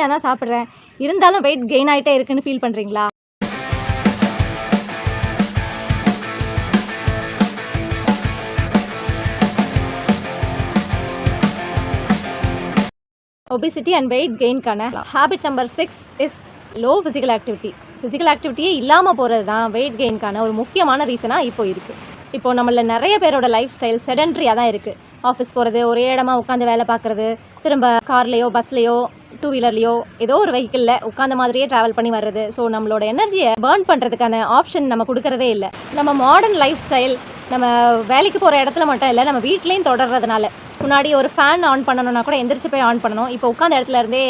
ஹெல்த்தியாக தான் சாப்பிட்றேன், இருந்தாலும் வெயிட் கெயின் ஆகிட்டே இருக்குன்னு ஃபீல் பண்ணுறீங்களா? ஒபிசிட்டி அண்ட் வெயிட் கெயின்கான habit number 6 is low physical activity. Physical ஆக்டிவிட்டியே இல்லாமல் போகிறது தான் வெயிட் கெயின்கான ஒரு முக்கியமான ரீசனாக இப்போ இருக்குது. இப்போது நம்மள நிறைய பேரோட லைஃப் ஸ்டைல் செடன்ட்ரியாக தான் இருக்குது. ஆஃபீஸ் போகிறது, ஒரே இடமா உட்காந்து வேலை பார்க்குறது, திரும்ப கார்லேயோ பஸ்லேயோ டூ வீலர்லையோ ஏதோ ஒரு வெஹிக்கிளில் உட்காந்த மாதிரியே ட்ராவல் பண்ணி வர்றது. ஸோ நம்மளோட எனர்ஜியை பேர்ன் பண்ணுறதுக்கான ஆப்ஷன் நம்ம கொடுக்கறதே இல்லை. நம்ம மாடர்ன் லைஃப் ஸ்டைல் நம்ம வேலைக்கு போகிற இடத்துல மட்டும் இல்லை, நம்ம வீட்லேயும் தொடர்றதுனால முன்னாடி ஒரு ஃபேன் ஆன் பண்ணணும்னா கூட எந்திரிச்சு போய் ஆன் பண்ணணும். இப்போ உட்காந்த இடத்துல இருந்தே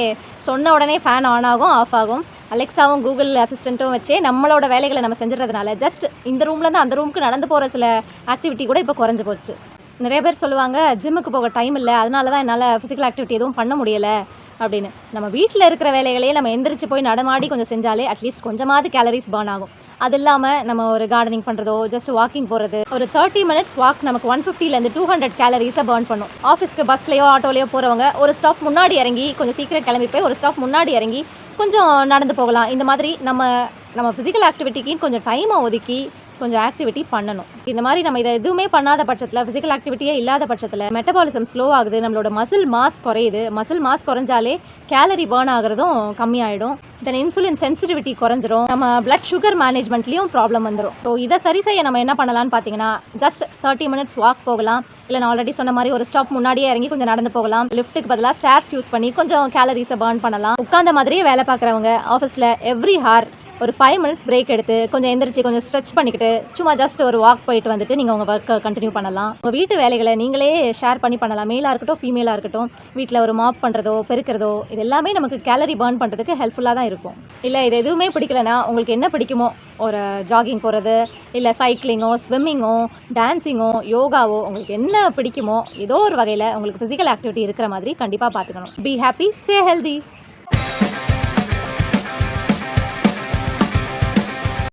சொன்ன உடனே ஃபேன் ஆன் ஆகும், ஆஃப் ஆகும். அலெக்ஸாவும் கூகுள் அசிஸ்டண்ட்டும் வச்சே நம்மளோட வேலைகளை நம்ம செஞ்சுறதுனால ஜஸ்ட் இந்த ரூம்லேருந்து அந்த ரூமுக்கு நடந்து போகிற சில ஆக்டிவிட்டி கூட இப்போ குறைஞ்சி போச்சு. நிறைய பேர் சொல்லுவாங்க, ஜிம்முக்கு போக டைம் இல்லை, அதனால தான் என்னால் ஃபிசிக்கல் ஆக்டிவிட்டி எதுவும் பண்ண முடியலை அப்படின்னு. நம்ம வீட்டில் இருக்கிற வேலைகளையே நம்ம எந்திரிச்சு போய் நடமாடி கொஞ்சம் செஞ்சாலே அட்லீஸ்ட் கொஞ்சமாவது கேலரிஸ் பர்ன் ஆகும். அது இல்லாமல் நம்ம ஒரு கார்டனிங் பண்ணுறதோ ஜஸ்ட் வாக்கிங் போகிறது, ஒரு 30 மினிட்ஸ் வாக் நமக்கு 150லேருந்து 200 கேலரிஸை பர்ன் பண்ணும். ஆஃபீஸ்க்கு பஸ்லையோ ஆட்டோலையோ போகிறவங்க ஒரு ஸ்டாப் முன்னாடி இறங்கி கொஞ்சம் சீக்கிரம் கிளம்பி போய் ஒரு ஸ்டாப் முன்னாடி இறங்கி கொஞ்சம் நடந்து போகலாம். இந்த மாதிரி நம்ம ஃபிசிக்கல் ஆக்டிவிட்டிக்கு கொஞ்சம் டைமை ஒதுக்கி கொஞ்சம் ஆக்டிவிட்டி பண்ணணும். இந்த மாதிரி நம்ம இதை எதுவுமே பண்ணாத பட்சத்தில், ஃபிசிக்கல் ஆக்டிவிட்டியே இல்லாத பட்சத்தில் மெட்டபாலிசம் ஸ்லோ ஆகுது, நம்மளோட மசில் மாஸ் குறையுது. மசில் மாஸ் குறைஞ்சாலே கேலரி பர்ன் ஆகிறதும் கம்மியாயிடும். தென் இன்சுலின் சென்சிட்டிவிட்டி குறைஞ்சிரும். நம்ம பிளட் சுகர் மேனேஜ்மெண்ட்லேயும் ப்ராப்ளம் வந்துடும். ஸோ இதை சரி செய்ய நம்ம என்ன பண்ணலாம்னு பார்த்தீங்கன்னா, ஜஸ்ட் 30 மினிட்ஸ் வாக் போகலாம். இல்லை நான் ஆல்ரெடி சொன்ன மாதிரி ஒரு ஸ்டாப் முன்னாடியே இறங்கி கொஞ்சம் நடந்து போகலாம். லிஃப்ட்டுக்கு பதிலாக ஸ்டேர்ஸ் யூஸ் பண்ணி கொஞ்சம் கேலரிஸை பர்ன் பண்ணலாம். உட்காந்த மாதிரியே வேலை பார்க்குறவங்க ஆஃபீஸில் எவ்ரி ஹார் ஒரு 5 மினிட்ஸ் பிரேக் எடுத்து கொஞ்சம் எந்திரிச்சு கொஞ்சம் ஸ்ட்ரெச் பண்ணிக்கிட்டு சும்மா ஜஸ்ட் ஒரு வாக் போயிட்டு வந்துட்டு நீங்கள் உங்கள் ஒர்க்கை கண்டினியூ பண்ணலாம். உங்கள் வீட்டு வேலைகளை நீங்களே ஷேர் பண்ணி பண்ணலாம். மேலாக இருக்கட்டும் ஃபீமேலாக இருக்கட்டும், வீட்டில் ஒரு மாப் பண்ணுறதோ பெருக்கிறதோ இது எல்லாமே நமக்கு கேலரி பர்ன் பண்ணுறதுக்கு ஹெல்ப்ஃபுல்லாக தான் இருக்கும். இல்லை இது எதுவுமே பிடிக்கலனா உங்களுக்கு என்ன பிடிக்குமோ, ஒரு ஜாகிங் போகிறது, இல்லை சைக்கிளிங்கோ, ஸ்விம்மிங்கோ, டான்ஸிங்கோ, யோகாவோ, உங்களுக்கு என்ன பிடிக்குமோ ஏதோ ஒரு வகையில் உங்களுக்கு ஃபிசிக்கல் ஆக்டிவிட்டி இருக்கிற மாதிரி கண்டிப்பாக பார்த்துக்கணும். Be happy, stay healthy.